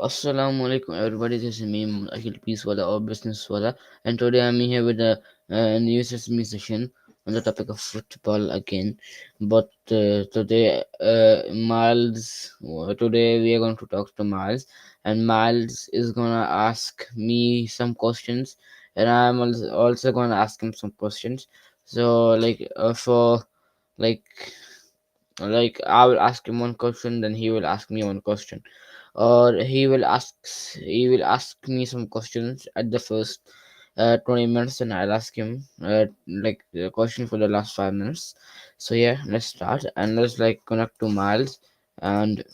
Assalamu alaikum everybody, this is me, Akhil Peacewala or Business Wala, and today I'm here with a new Sesame session on the topic of football again. But today we are going to talk to Miles, and Miles is gonna ask me some questions, and I'm also gonna ask him some questions. So, like, I will ask him one question, then he will ask me one question, or he will ask me some questions at the first 20 minutes, and I'll ask him like the question for the last 5 minutes. So yeah, let's start and let's like connect to Miles, and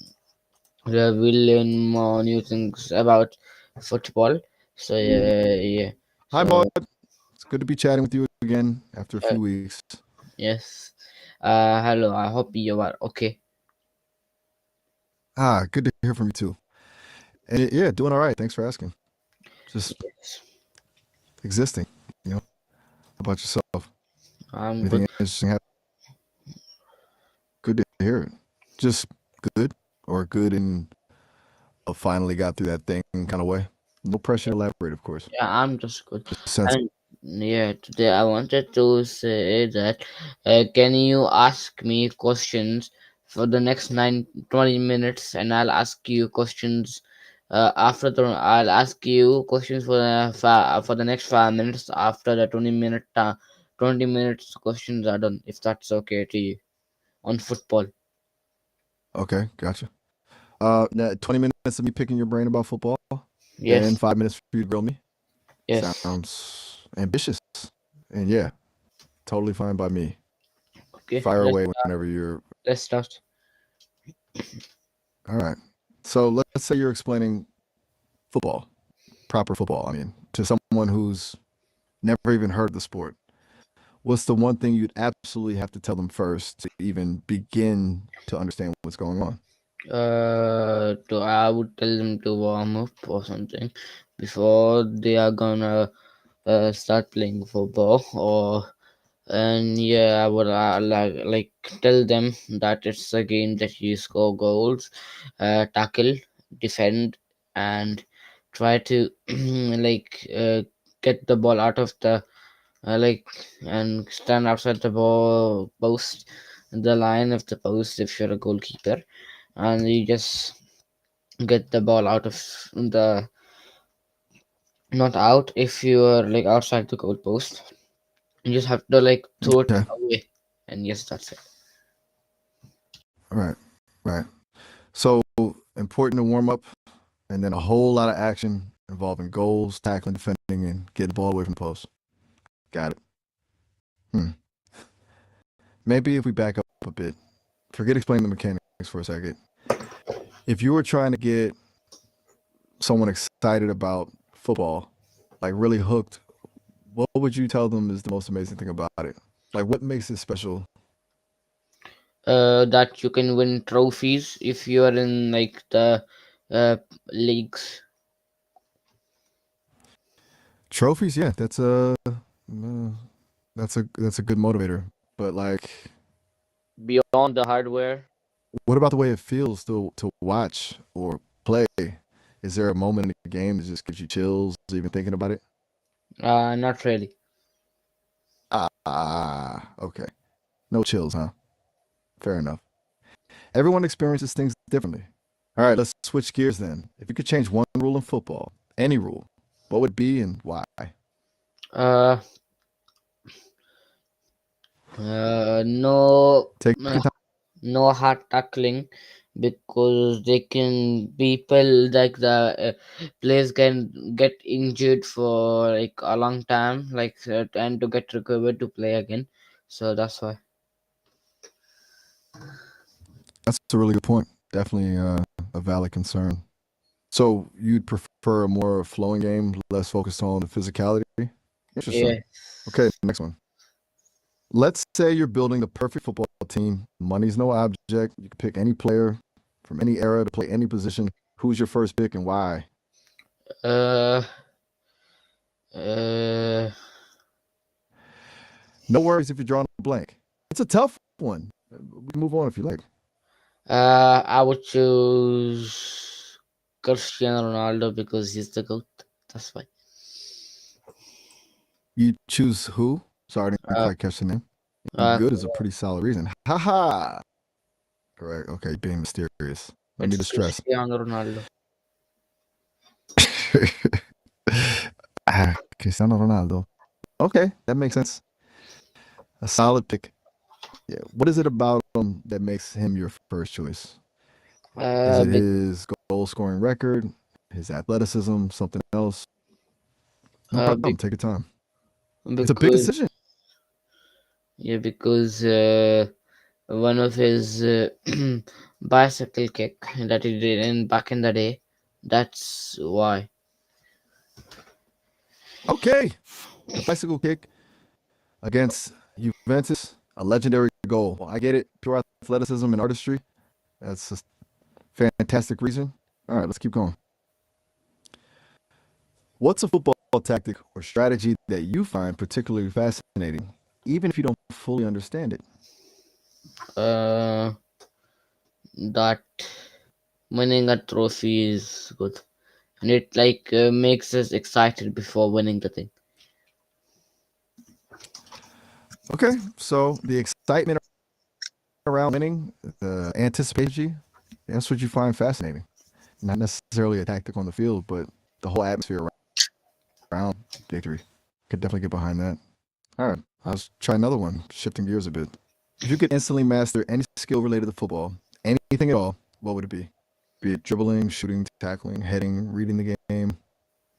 we'll learn more new things about football. So yeah. Hi, So Maud. It's good to be chatting with you again after a uh, few weeks. yes. Hello. I hope you are okay. Good to hear from you too. And yeah, doing all right. Thanks for asking. Just Yes, existing. You know, how about yourself? I'm Anything good. interesting happen? Good to hear it. Just good or good in a finally got through that thing kind of way. No pressure to elaborate, of course. Yeah, I'm just good. Just sense. And yeah, today I wanted to say that can you ask me questions for the next 20 minutes, and I'll ask you questions I'll ask you questions for the next 5 minutes after the 20 minutes questions are done, if that's okay to you, on football. Okay, gotcha. Now 20 minutes of me picking your brain about football, then Yes, 5 minutes for you to grill me. yes. Sounds ambitious. And yeah, totally fine by me. Okay, Fire let's away whenever you're. let's start. All right. So let's say you're explaining football, proper football, I mean, to someone who's never even heard of the sport. What's the one thing you'd absolutely have to tell them first to even begin to understand what's going on? I would tell them to warm up or something before they are gonna start playing football. And yeah, I would like tell them that it's a game that you score goals, tackle, defend, and try to get the ball out of the like and stand outside the ball post, the line of the post if you're a goalkeeper, and you just get the ball out of the not out if you're like outside the goal post. You just have to like throw it Okay. away, and yes, that's it. All right. Right. So important to warm up and then a whole lot of action involving goals, tackling, defending, and getting the ball away from the post. Got it. Hmm. Maybe if we back up a bit, forget explaining the mechanics for a second. If you were trying to get someone excited about football, like really hooked, what would you tell them is the most amazing thing about it? Like, what makes it special? That you can win trophies if you are in like the uh, leagues. Trophies, yeah, that's a good motivator. But like, Beyond the hardware. what about the way it feels to watch or play? Is there a moment in the game that just gives you chills even thinking about it? Not really. Okay. No chills, huh? Fair enough. Everyone experiences things differently. All right, let's switch gears then. If you could change one rule in football, any rule, what would it be and why? uh, no, Take your time. no hard tackling, because they can people like the players can get injured for like a long time, like and to get recovered to play again. So that's why. That's a really good point. Definitely a valid concern. So you'd prefer a more flowing game, less focused on the physicality? Yeah. Interesting. Okay, next one. Let's say you're building the perfect football team. Money's no object. You can pick any player from any era to play any position. Who's your first pick and why? uh uh No worries if you're drawing a blank. It's a tough one. We can move on if you like. I would choose Cristiano Ronaldo because he's the GOAT. That's why. You choose who? Sorry, I didn't Uh, quite catch the name. uh, Good is a pretty solid reason. Ha ha. Correct. Okay, being mysterious. No need it's to stress. Cristiano Ronaldo. Cristiano Ronaldo. Okay, that makes sense. A solid pick. Yeah. What is it about him that makes him your first choice? Is Uh, it be, his goal scoring record, his athleticism, something else? No uh, problem. be, Take your time. It's a big because decision. yeah, because one of his bicycle kick that he did in back in the day. That's why. Okay. The bicycle kick against Juventus, a legendary goal. Well, I get it. Pure athleticism and artistry. That's a fantastic reason. All right, let's keep going. What's a football tactic or strategy that you find particularly fascinating, even if you don't fully understand it? Uh, that winning a trophy is good, and it makes us excited before winning the thing. Okay, so the excitement around winning, the anticipation, that's what you find fascinating. Not necessarily a tactic on the field, but the whole atmosphere around victory. Could definitely get behind that. All right, let's try another one, shifting gears a bit. If you could instantly master any skill related to football, anything at all, what would it be? Be it dribbling, shooting, tackling, heading, reading the game.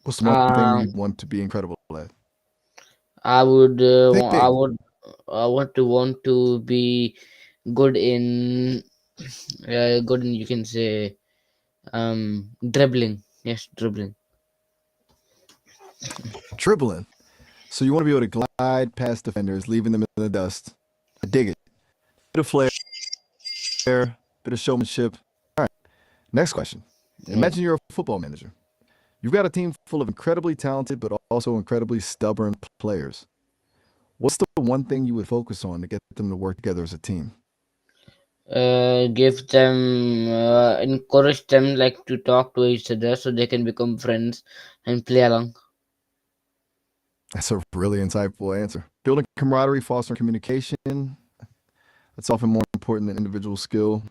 What's the one thing Um, you'd want to be incredible at? I would, Think big. I want to be good in, good in, you can say, dribbling. Yes, dribbling. Dribbling. So you want to be able to glide past defenders, leaving them in the dust. I dig it. Bit of flair, bit of showmanship. All right. Next question. Yeah. Imagine you're a football manager. You've got a team full of incredibly talented but also incredibly stubborn players. What's the one thing you would focus on to get them to work together as a team? Give them, encourage them like to talk to each other so they can become friends and play along. That's a really insightful answer. Building camaraderie, fostering communication, that's often more important than individual skill.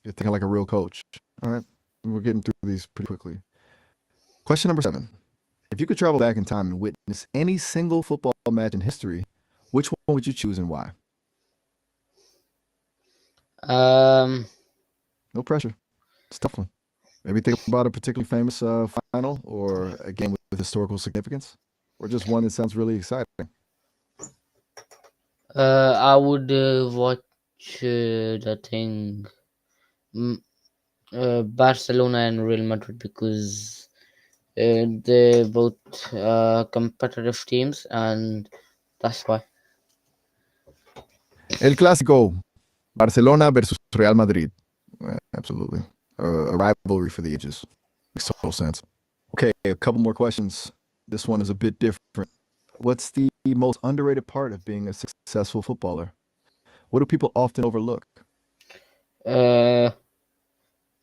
You're thinking like a real coach. All right. We're getting through these pretty quickly. Question number 7. If you could travel back in time and witness any single football match in history, which one would you choose and why? Um, No pressure. It's a tough one. Maybe think about a particularly famous final or a game with historical significance, or just one that sounds really exciting. I would watch the thing, mm, Barcelona and Real Madrid because they're both competitive teams, and that's why. El Clásico, Barcelona versus Real Madrid. Absolutely. A rivalry for the ages. Makes total sense. Okay, a couple more questions. This one is a bit different. What's the most underrated part of being a successful footballer? What do people often overlook? Uh,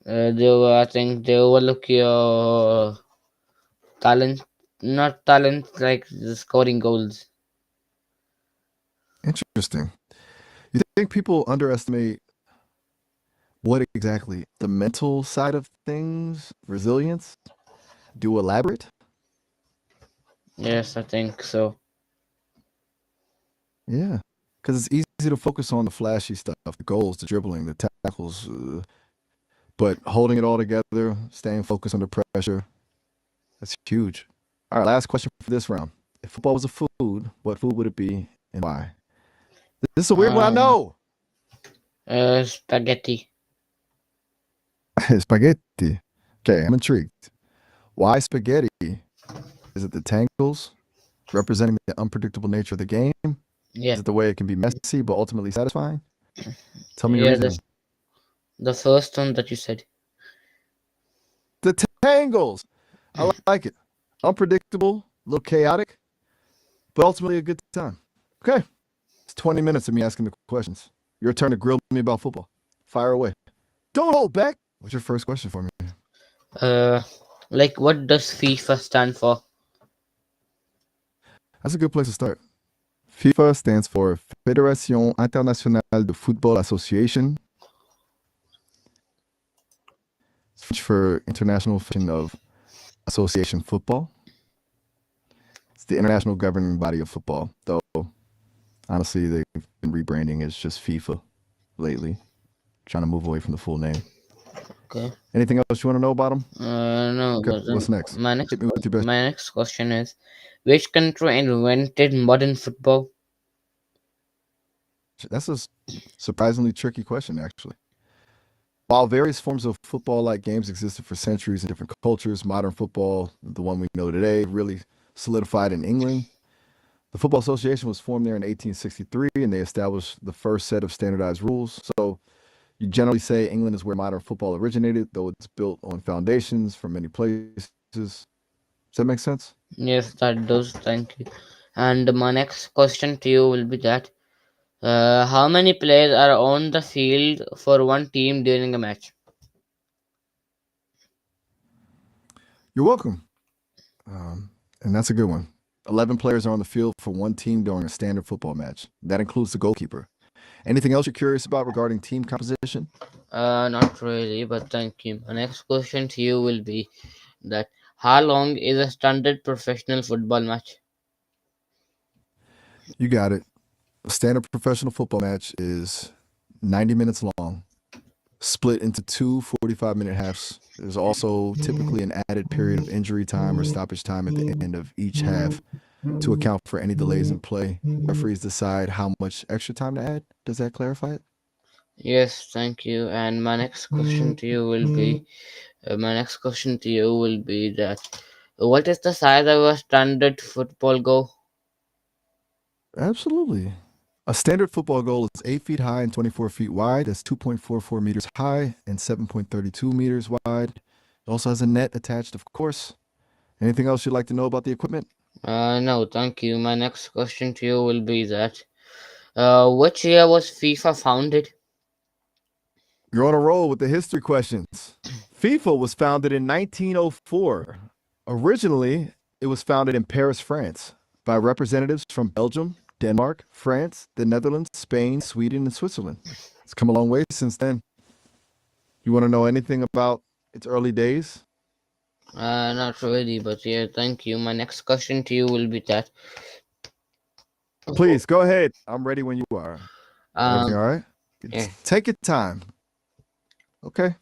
I think they overlook your talent, not talent like the scoring goals. Interesting. You think people underestimate what exactly? The mental side of things? Resilience? Do elaborate? Yes, I think so. Yeah. Because it's easy to focus on the flashy stuff, the goals, the dribbling, the tackles, but holding it all together, staying focused under pressure, that's huge. All right, last question for this round. If football was a food, what food would it be and why? This is a weird one, I Um, know. Spaghetti. Spaghetti. Okay, I'm intrigued. Why spaghetti? Is it the tangles representing the unpredictable nature of the game? Yeah, Is it the way it can be messy but ultimately satisfying? Tell me your yeah. reasoning. The first one that you said. The tangles. I like it. Unpredictable, a little chaotic, but ultimately a good time. Okay. It's 20 minutes of me asking the questions. Your turn to grill me about football. Fire away. Don't hold back. What's your first question for me? Uh, like what does FIFA stand for? That's a good place to start. FIFA stands for Fédération Internationale de Football Association, French for International Federation of Association Football. It's the international governing body of football, though honestly, they've been rebranding as just FIFA lately, trying to move away from the full name. Okay. Anything else you want to know about them? No, Okay, but what's next? Hit me with your best. my next question is, which country invented modern football? That's a surprisingly tricky question, actually. While various forms of football like games existed for centuries in different cultures, modern football, the one we know today, really solidified in England. The Football Association was formed there in 1863 and they established the first set of standardized rules. So you generally say England is where modern football originated, though it's built on foundations from many places. Does that make sense? Yes, that does. Thank you. And my next question to you will be that how many players are on the field for one team during a match? You're welcome. And that's a good one. 11 players are on the field for one team during a standard football match. That includes the goalkeeper. Anything else you're curious about regarding team composition? Not really, but thank you. My next question to you will be that how long is a standard professional football match? You got it. A standard professional football match is 90 minutes long, split into two 45-minute halves. There's also typically an added period of injury time or stoppage time at the end of each half to account for any delays in play. Referees decide how much extra time to add. Does that clarify it? Yes, thank you. And my next question to you will be that what is the size of a standard football goal? Absolutely. A standard football goal is 8 feet high and 24 feet wide. That's 2.44 meters high and 7.32 meters wide. It also has a net attached, of course. Anything else you'd like to know about the equipment? No, thank you. My next question to you will be that which year was FIFA founded? You're on a roll with the history questions. FIFA was founded in 1904. Originally, it was founded in Paris, France, by representatives from Belgium, Denmark, France, the Netherlands, Spain, Sweden, and Switzerland. It's come a long way since then. You want to know anything about its early days? Not really, but yeah, thank you. My next question to you will be that Please go ahead. I'm ready when you are. Everything um all right? yeah, Take your time. Okay,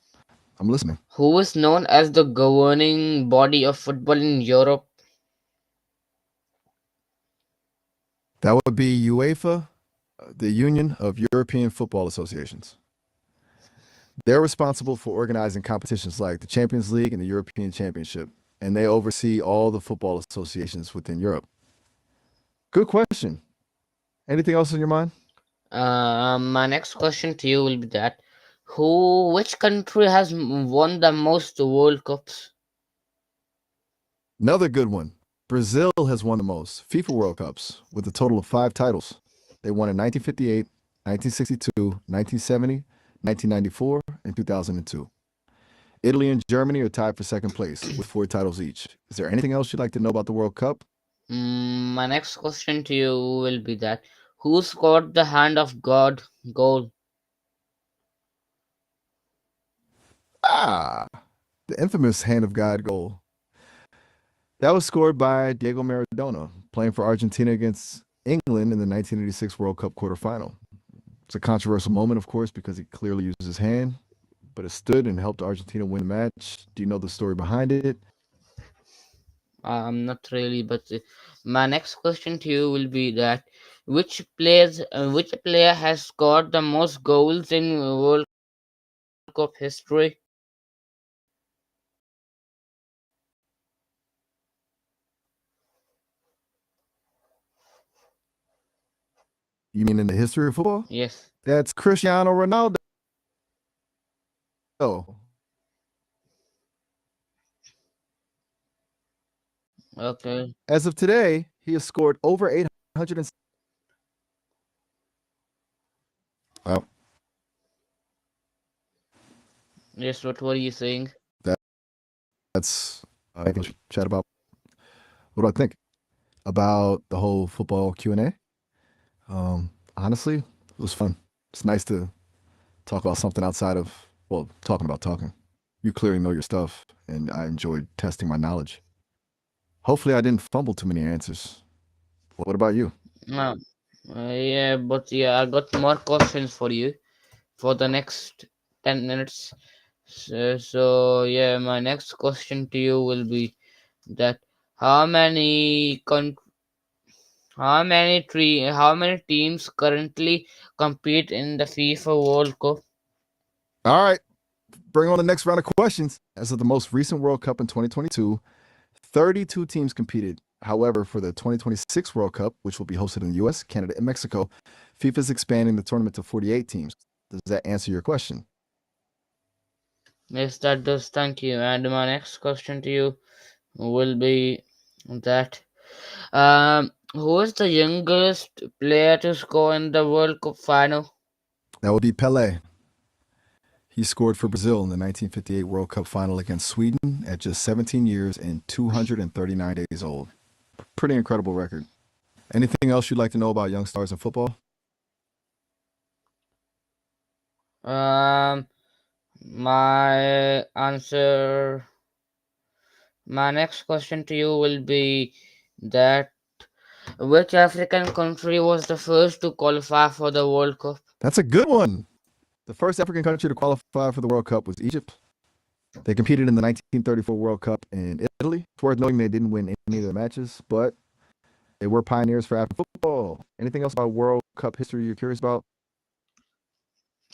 I'm listening. who is known as the governing body of football in Europe? That would be UEFA, the Union of European Football Associations. They're responsible for organizing competitions like the Champions League and the European Championship, and they oversee all the football associations within Europe. Good question. Anything else on your mind? My next question to you will be that which country has won the most World Cups? Another good one. Brazil has won the most FIFA World Cups with a total of 5 titles. They won in 1958, 1962, 1970, 1994, and 2002. Italy and Germany are tied for second place with 4 titles each. Is there anything else you'd like to know about the World Cup? My next question to you will be that who scored the hand of God goal? Ah, the infamous Hand of God goal. That was scored by Diego Maradona, playing for Argentina against England in the 1986 World Cup quarterfinal. It's a controversial moment, of course, because he clearly used his hand, but it stood and helped Argentina win the match. Do you know the story behind it? Not really, but my next question to you will be that which player has scored the most goals in World Cup history? You mean in the history of football? Yes. That's Cristiano Ronaldo. Okay. As of today, he has scored over 800. Well, Yes. What were you saying? that that's anything we should chat about. What do I think about the whole football Q&A? Honestly, it was fun. It's nice to talk about something outside of, well, talking about talking. You clearly know your stuff, and I enjoyed testing my knowledge. Hopefully, I didn't fumble too many answers. What about you? No. Yeah, but yeah, I got more questions for you for the next 10 minutes. Yeah, my next question to you will be that how many how many teams currently compete in the FIFA World Cup? All right, bring on the next round of questions. As of the most recent World Cup in 2022, 32 teams competed. However, for the 2026 World Cup, which will be hosted in the US, Canada, and Mexico, FIFA is expanding the tournament to 48 teams. Does that answer your question? Yes, that does. Thank you. And my next question to you will be that who is the youngest player to score in the World Cup final? That would be Pele. He scored for Brazil in the 1958 World Cup final against Sweden at just 17 years and 239 days old. Pretty incredible record. Anything else you'd like to know about young stars in football? Um, my answer, my next question to you will be that which African country was the first to qualify for the World Cup? That's a good one. The first African country to qualify for the World Cup was Egypt. They competed in the 1934 World Cup in Italy. It's worth noting they didn't win any of their matches, but they were pioneers for African football. Anything else about World Cup history you're curious about?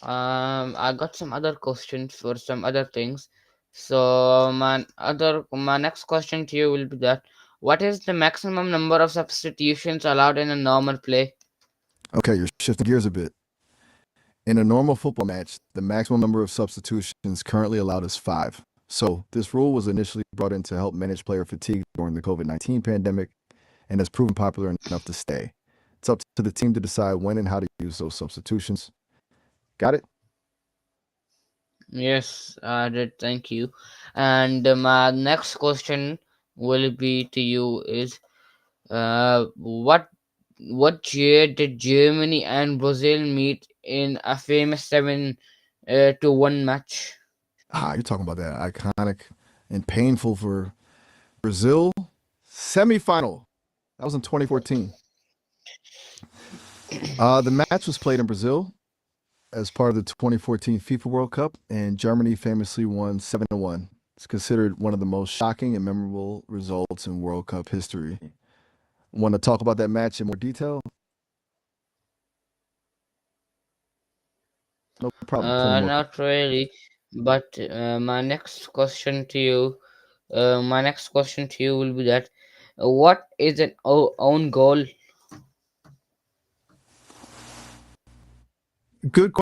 I got some other questions for some other things. So my next question to you will be that what is the maximum number of substitutions allowed in a normal play? Okay, you're shifting gears a bit. In a normal football match, the maximum number of substitutions currently allowed is 5. So, this rule was initially brought in to help manage player fatigue during the COVID-19 pandemic and has proven popular enough to stay. It's up to the team to decide when and how to use those substitutions. Got it? Yes, I did. Thank you. And my next question will be to you is what year did Germany and Brazil meet in a famous 7-1 match? You're talking about that iconic and painful for Brazil semifinal. That was in 2014. The match was played in Brazil as part of the 2014 FIFA World Cup, and Germany famously won 7-1. It's considered one of the most shocking and memorable results in World Cup history. Want to talk about that match in more detail? No problem. Plenty more. Not really, but my next question to you will be that what is an own goal? Good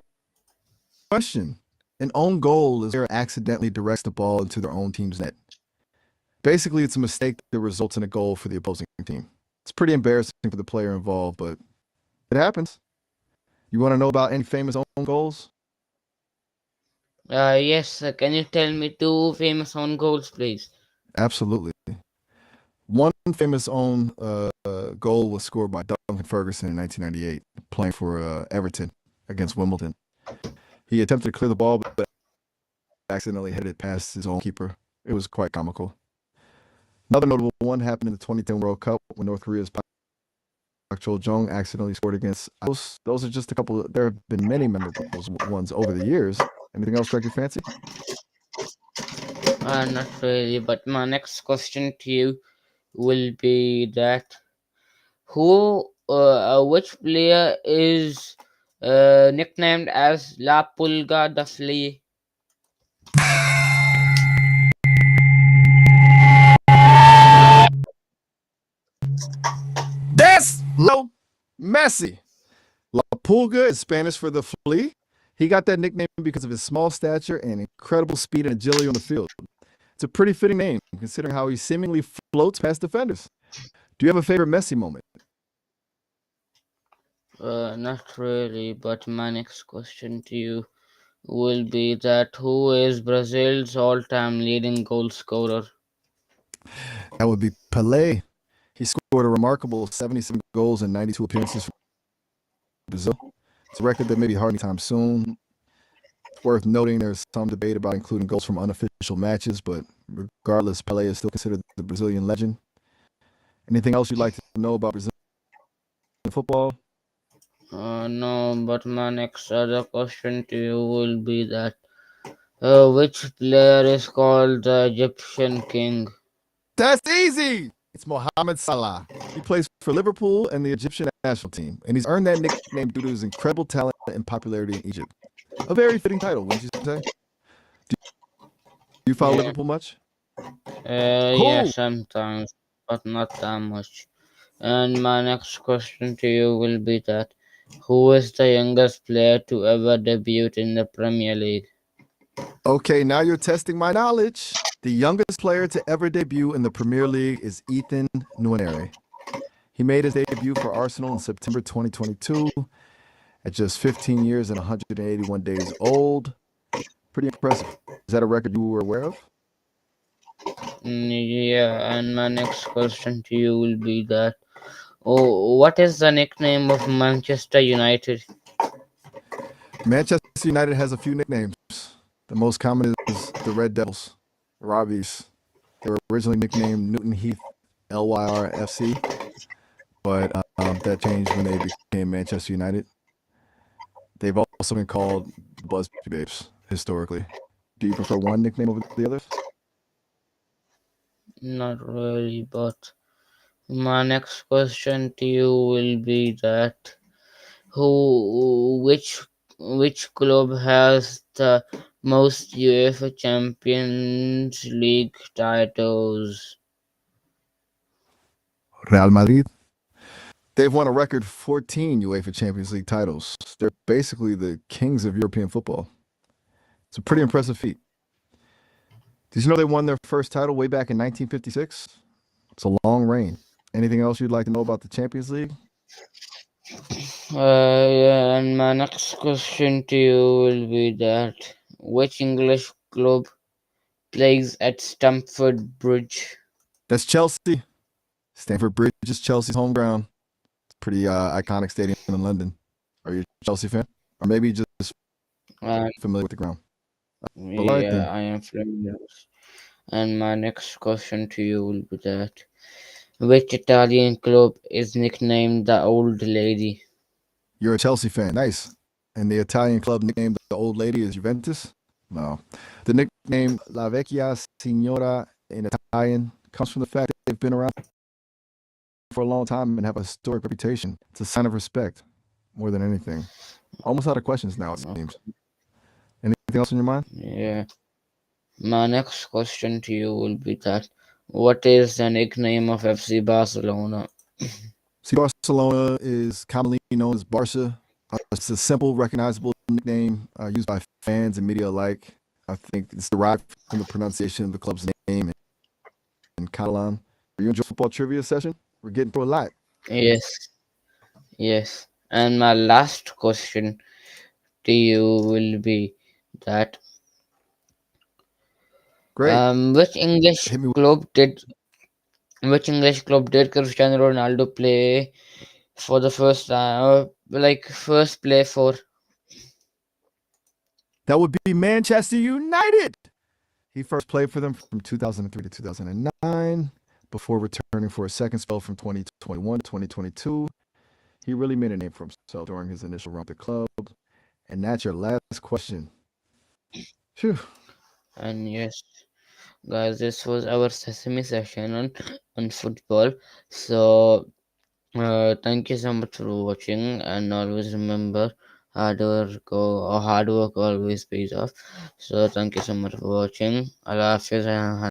question. An own goal is where a player accidentally directs the ball into their own team's net. Basically, it's a mistake that results in a goal for the opposing team. It's pretty embarrassing for the player involved, but it happens. You want to know about any famous own goals? Yes, can you tell me two famous own goals, please? Absolutely. One famous own goal was scored by Duncan Ferguson in 1998, playing for Everton against Wimbledon. He attempted to clear the ball, but accidentally headed it past his own keeper. It was quite comical. Another notable one happened in the 2010 World Cup when North Korea's Park Chol-jong accidentally scored against. Those are just a couple. There have been many memorable ones over the years. Anything else strike your fancy? Not really, but my next question to you will be that which player is nicknamed as La Pulga the Flea? That's Lionel Messi. La Pulga is Spanish for the flea. He got that nickname because of his small stature and incredible speed and agility on the field. It's a pretty fitting name, considering how he seemingly floats past defenders. Do you have a favorite Messi moment? Not really, but my next question to you will be that who is Brazil's all-time leading goal scorer? That would be Pelé. He scored a remarkable 77 goals in 92 appearances for Brazil. It's a record that may be hard anytime soon. It's worth noting there's some debate about including goals from unofficial matches, but regardless, Pelé is still considered the Brazilian legend. Anything else you'd like to know about Brazilian football? No, but my next other question to you will be that which player is called the Egyptian King? That's easy. It's Mohamed Salah. He plays for Liverpool and the Egyptian national team, and he's earned that nickname due to his incredible talent and popularity in Egypt. A very fitting title, wouldn't you say? Do you follow Yeah, Liverpool much? yeah, Who? sometimes, but not that much. And my next question to you will be that who is the youngest player to ever debut in the Premier League? Okay, now you're testing my knowledge. The youngest player to ever debut in the Premier League is Ethan Nwaneri. He made his debut for Arsenal in September 2022 at just 15 years and 181 days old. Pretty impressive. Is that a record you were aware of? Yeah, and my next question to you will be that what is the nickname of Manchester United? Manchester United has a few nicknames. The most common is the Red Devils, the Robbies. They were originally nicknamed Newton Heath LYRFC, but that changed when they became Manchester United. They've also been called the Busby Babes historically. Do you prefer one nickname over the others? Not really, but my next question to you will be that who which club has the most UEFA Champions League titles? Real Madrid. They've won a record 14 UEFA Champions League titles. They're basically the kings of European football. It's a pretty impressive feat. Did you know they won their first title way back in 1956? It's a long reign. Anything else you'd like to know about the Champions League? Yeah, and my next question to you will be that which English club plays at Stamford Bridge? That's Chelsea. Stamford Bridge is Chelsea's home ground. It's a pretty iconic stadium in London. Are you a Chelsea fan? Or maybe just And familiar with the ground? Well, all right yeah, then. I am familiar. And my next question to you will be that which Italian club is nicknamed the Old Lady? You're a Chelsea fan. Nice. And the Italian club nicknamed the old lady is Juventus? No. The nickname La Vecchia Signora in Italian comes from the fact that they've been around for a long time and have a historic reputation. It's a sign of respect more than anything. Almost out of questions now, it seems. Anything else in your mind? Yeah. My next question to you will be that what is the nickname of FC Barcelona? See, Barcelona is commonly known as Barca. It's a simple, recognizable nickname used by fans and media alike. I think it's derived from the pronunciation of the club's name in Catalan. Are you enjoying football trivia session? We're getting through a lot. Yes, yes. And my last question to you will be that Great. which English Hit me with club did Cristiano Ronaldo play for the first time? Like first play for? that would be Manchester United. He first played for them from 2003 to 2009 before returning for a second spell from 2021 to 2022. He really made a name for himself during his initial run with the club. And that's your last question. Phew. And yes, guys, this was our sesame session on football. So thank you so much for watching, and always remember hard work always pays off. So thank you so much for watching. Allah Hafiz and